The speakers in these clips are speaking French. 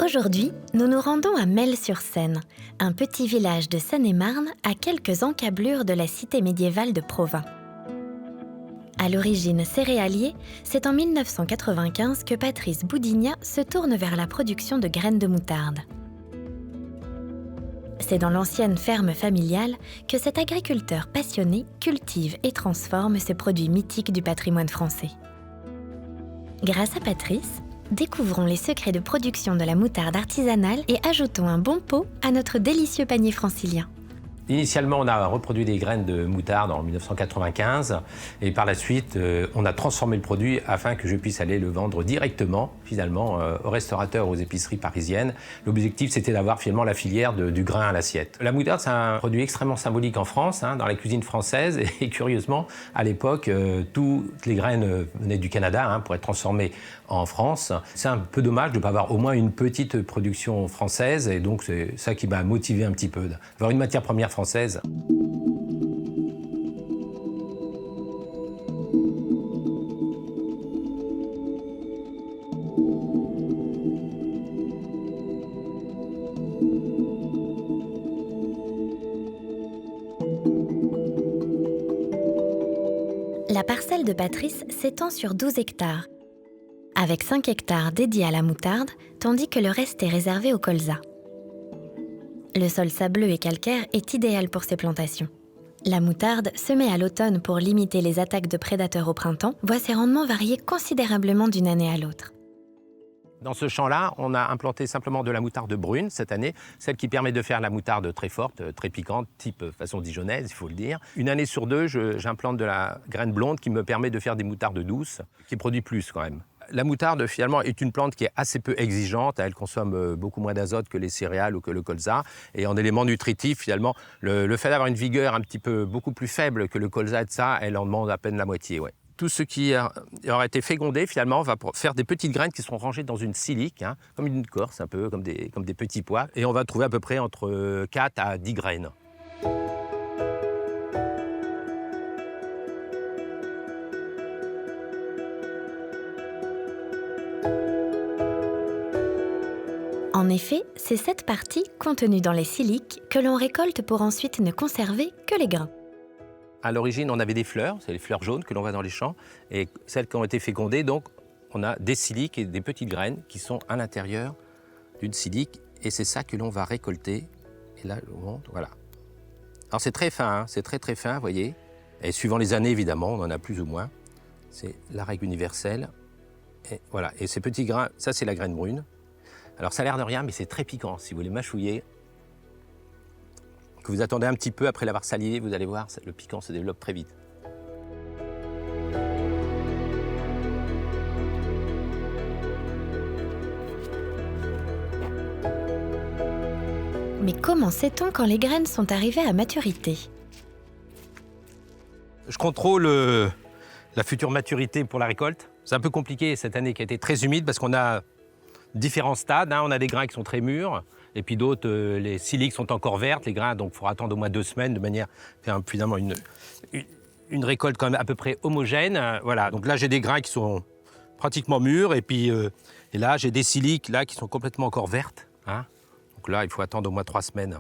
Aujourd'hui, nous nous rendons à Melle-sur-Seine, un petit village de Seine-et-Marne à quelques encablures de la cité médiévale de Provins. À l'origine céréalier, c'est en 1995 que Patrice Boudignat se tourne vers la production de graines de moutarde. C'est dans l'ancienne ferme familiale que cet agriculteur passionné cultive et transforme ce produit mythique du patrimoine français. Grâce à Patrice, découvrons les secrets de production de la moutarde artisanale et ajoutons un bon pot à notre délicieux panier francilien. Initialement, on a reproduit des graines de moutarde en 1995 et par la suite, on a transformé le produit afin que je puisse aller le vendre directement, finalement, aux restaurateurs, aux épiceries parisiennes. L'objectif, c'était d'avoir finalement la filière du grain à l'assiette. La moutarde, c'est un produit extrêmement symbolique en France, dans la cuisine française. Et curieusement, à l'époque, toutes les graines venaient du Canada pour être transformées en France. C'est un peu dommage de ne pas avoir au moins une petite production française. Et donc, c'est ça qui m'a motivé un petit peu, d'avoir une matière première française. La parcelle de Patrice s'étend sur 12 hectares, avec 5 hectares dédiés à la moutarde, tandis que le reste est réservé au colza. Le sol sableux et calcaire est idéal pour ces plantations. La moutarde, semée à l'automne pour limiter les attaques de prédateurs au printemps, voit ses rendements varier considérablement d'une année à l'autre. Dans ce champ-là, on a implanté simplement de la moutarde brune cette année, celle qui permet de faire la moutarde très forte, très piquante, type façon dijonnaise, il faut le dire. Une année sur deux, j'implante de la graine blonde qui me permet de faire des moutardes douces, qui produit plus quand même. La moutarde, finalement, est une plante qui est assez peu exigeante. Elle consomme beaucoup moins d'azote que les céréales ou que le colza. Et en éléments nutritifs, finalement, le fait d'avoir une vigueur beaucoup plus faible que le colza et de ça, elle en demande à peine la moitié. Ouais. Tout ce qui aura été fécondé, finalement, va faire des petites graines qui seront rangées dans une silique, comme une corse, un peu comme des petits pois. Et on va trouver à peu près entre 4 à 10 graines. En effet, c'est cette partie, contenue dans les siliques, que l'on récolte pour ensuite ne conserver que les grains. À l'origine, on avait des fleurs, c'est les fleurs jaunes que l'on voit dans les champs, et celles qui ont été fécondées, donc on a des siliques et des petites graines qui sont à l'intérieur d'une silique, et c'est ça que l'on va récolter. Et là, je vous montre, voilà. Alors c'est très fin, c'est très très fin, vous voyez. Et suivant les années, évidemment, on en a plus ou moins. C'est la règle universelle. Et voilà, et ces petits grains, ça c'est la graine brune. Alors ça a l'air de rien, mais c'est très piquant. Si vous voulez mâchouiller, que vous attendez un petit peu après l'avoir salié, vous allez voir, le piquant se développe très vite. Mais comment sait-on quand les graines sont arrivées à maturité? Je contrôle la future maturité pour la récolte. C'est un peu compliqué cette année qui a été très humide parce qu'on a différents stades. On a des grains qui sont très mûrs et puis d'autres, les siliques sont encore vertes, les grains, donc il faudra attendre au moins 2 semaines de manière à faire finalement une récolte quand même à peu près homogène. Voilà, donc là j'ai des grains qui sont pratiquement mûrs et puis et là j'ai des siliques là, qui sont complètement encore vertes. Donc là il faut attendre au moins 3 semaines.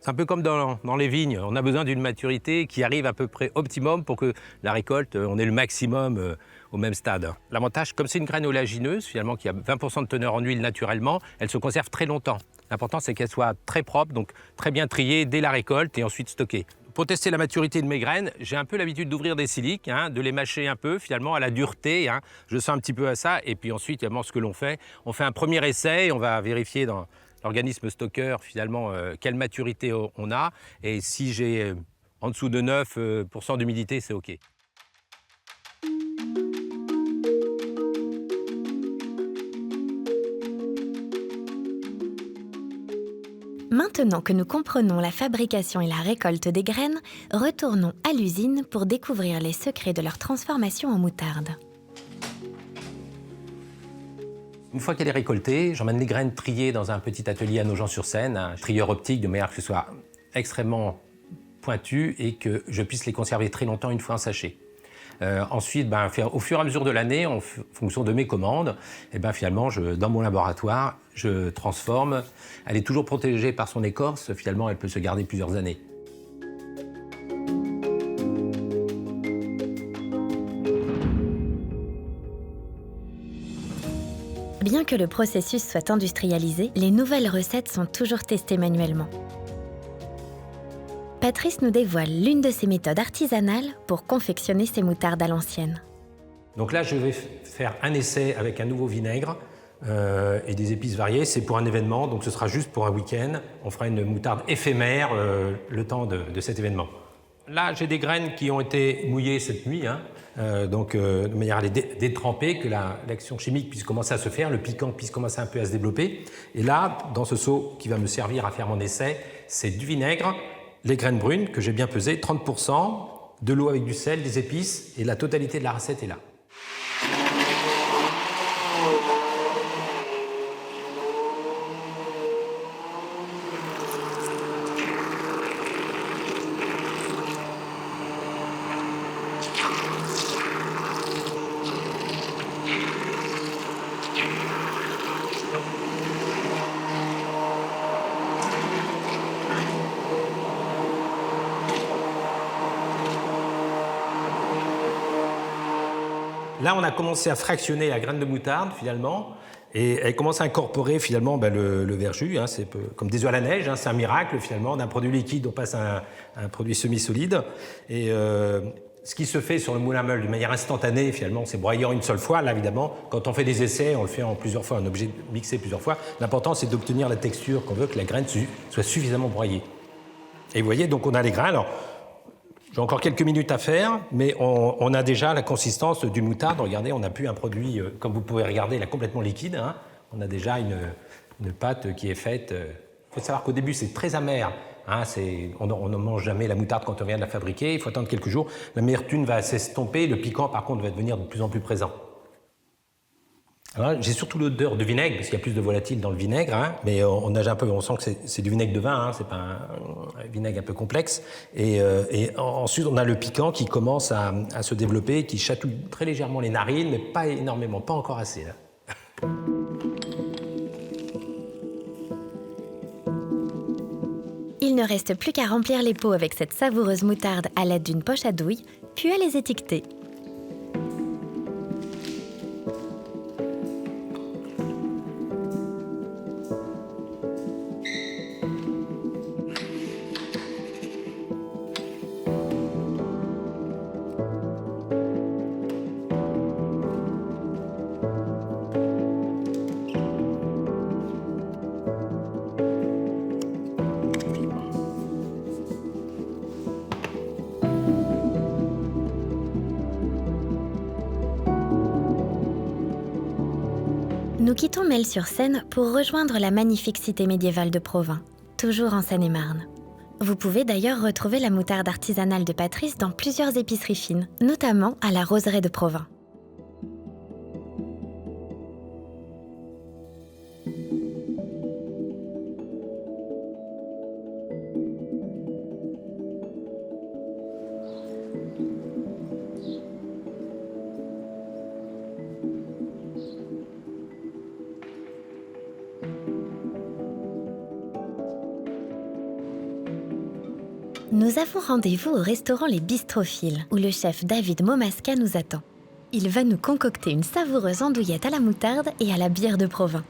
C'est un peu comme dans les vignes, on a besoin d'une maturité qui arrive à peu près optimum pour que la récolte, on ait le maximum au même stade. L'avantage, comme c'est une graine oléagineuse, finalement, qui a 20% de teneur en huile naturellement, elle se conserve très longtemps. L'important, c'est qu'elle soit très propre, donc très bien triée dès la récolte et ensuite stockée. Pour tester la maturité de mes graines, j'ai un peu l'habitude d'ouvrir des siliques, de les mâcher un peu, finalement, à la dureté. Je sens un petit peu à ça. Et puis ensuite, finalement, ce que l'on fait, on fait un premier essai et on va vérifier dans l'organisme stockeur, finalement, quelle maturité on a. Et si j'ai en dessous de 9% d'humidité, c'est OK. Maintenant que nous comprenons la fabrication et la récolte des graines, retournons à l'usine pour découvrir les secrets de leur transformation en moutarde. Une fois qu'elle est récoltée, j'emmène les graines triées dans un petit atelier à Nogent-sur-Seine, un trieur optique de manière que ce soit extrêmement pointu et que je puisse les conserver très longtemps une fois en sachet. Ensuite, au fur et à mesure de l'année, en fonction de mes commandes, et finalement, dans mon laboratoire, je transforme. Elle est toujours protégée par son écorce. Finalement, elle peut se garder plusieurs années. Bien que le processus soit industrialisé, les nouvelles recettes sont toujours testées manuellement. Patrice nous dévoile l'une de ses méthodes artisanales pour confectionner ses moutardes à l'ancienne. Donc là, je vais faire un essai avec un nouveau vinaigre et des épices variées. C'est pour un événement, donc ce sera juste pour un week-end. On fera une moutarde éphémère le temps de cet événement. Là, j'ai des graines qui ont été mouillées cette nuit, de manière à les détremper, que l'action chimique puisse commencer à se faire, le piquant puisse commencer un peu à se développer. Et là, dans ce seau qui va me servir à faire mon essai, c'est du vinaigre, les graines brunes que j'ai bien pesées, 30%, de l'eau avec du sel, des épices, et la totalité de la recette est là. Là, on a commencé à fractionner la graine de moutarde, finalement, et elle commence à incorporer, finalement, le verjus. C'est comme des œufs à la neige, c'est un miracle, finalement. D'un produit liquide, on passe à un produit semi-solide. Et ce qui se fait sur le moulin à meule de manière instantanée, finalement, c'est broyer en une seule fois. Là, évidemment, quand on fait des essais, on le fait en plusieurs fois, on est obligé de mixer plusieurs fois. L'important, c'est d'obtenir la texture qu'on veut, que la graine soit suffisamment broyée. Et vous voyez, donc on a les grains. Alors, j'ai encore quelques minutes à faire, mais on a déjà la consistance du moutarde. Regardez, on n'a plus un produit, comme vous pouvez regarder, là, complètement liquide. On a déjà une pâte qui est faite. Il faut savoir qu'au début, c'est très amer. On ne mange jamais la moutarde quand on vient de la fabriquer. Il faut attendre quelques jours. L'amertume va s'estomper. Le piquant, par contre, va devenir de plus en plus présent. Alors, j'ai surtout l'odeur de vinaigre, parce qu'il y a plus de volatile dans le vinaigre, mais on sent que c'est du vinaigre de vin, c'est pas un vinaigre un peu complexe. Et ensuite, on a le piquant qui commence à se développer, qui chatouille très légèrement les narines, mais pas énormément, pas encore assez. Là. Il ne reste plus qu'à remplir les pots avec cette savoureuse moutarde à l'aide d'une poche à douille, puis à les étiqueter. Nous quittons Melle-sur-Seine pour rejoindre la magnifique cité médiévale de Provins, toujours en Seine-et-Marne. Vous pouvez d'ailleurs retrouver la moutarde artisanale de Patrice dans plusieurs épiceries fines, notamment à la Roseraie de Provins. Nous avons rendez-vous au restaurant Les Bistrophiles, où le chef David Momasca nous attend. Il va nous concocter une savoureuse andouillette à la moutarde et à la bière de Provins.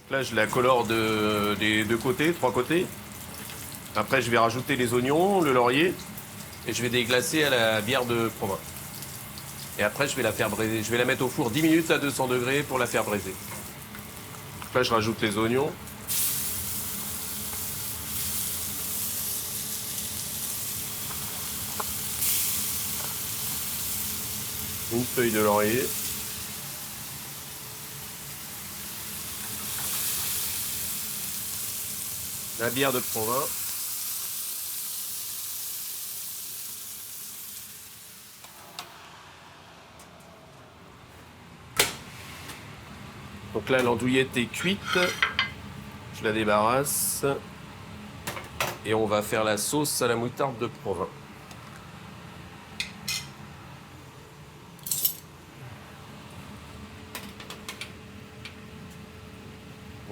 Là, je la colore des deux côtés, trois côtés. Après, je vais rajouter les oignons, le laurier, et je vais déglacer à la bière de Provins. Et après, je vais la faire braiser. Je vais la mettre au four 10 minutes à 200 degrés pour la faire braiser. Là, je rajoute les oignons. Une feuille de laurier. La bière de Provins. Donc là, l'andouillette est cuite. Je la débarrasse. Et on va faire la sauce à la moutarde de Provins.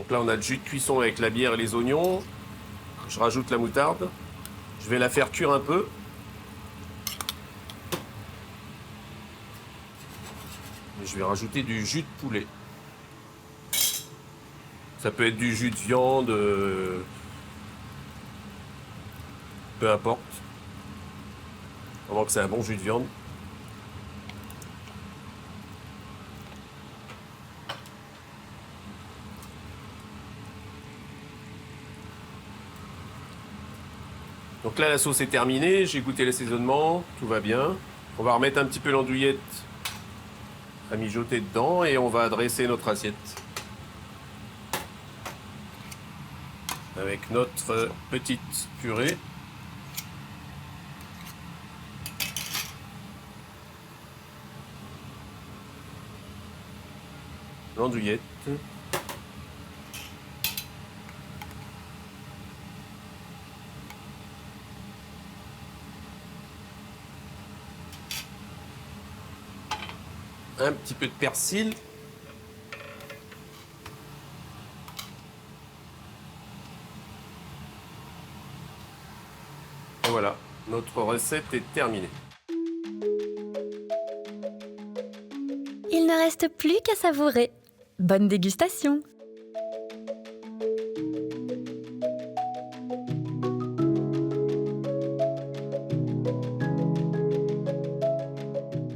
Donc là, on a le jus de cuisson avec la bière et les oignons. Je rajoute la moutarde. Je vais la faire cuire un peu. Et je vais rajouter du jus de poulet. Ça peut être du jus de viande, peu importe. Vraiment que c'est un bon jus de viande. Donc là, la sauce est terminée, j'ai goûté l'assaisonnement, tout va bien. On va remettre un petit peu l'andouillette à mijoter dedans et on va dresser notre assiette. Avec notre petite purée. L'andouillette. Un petit peu de persil. Et voilà, notre recette est terminée. Il ne reste plus qu'à savourer. Bonne dégustation!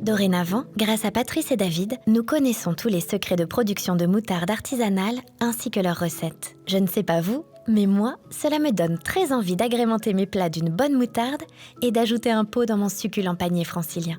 Dorénavant, grâce à Patrice et David, nous connaissons tous les secrets de production de moutarde artisanale ainsi que leurs recettes. Je ne sais pas vous, mais moi, cela me donne très envie d'agrémenter mes plats d'une bonne moutarde et d'ajouter un pot dans mon succulent panier francilien.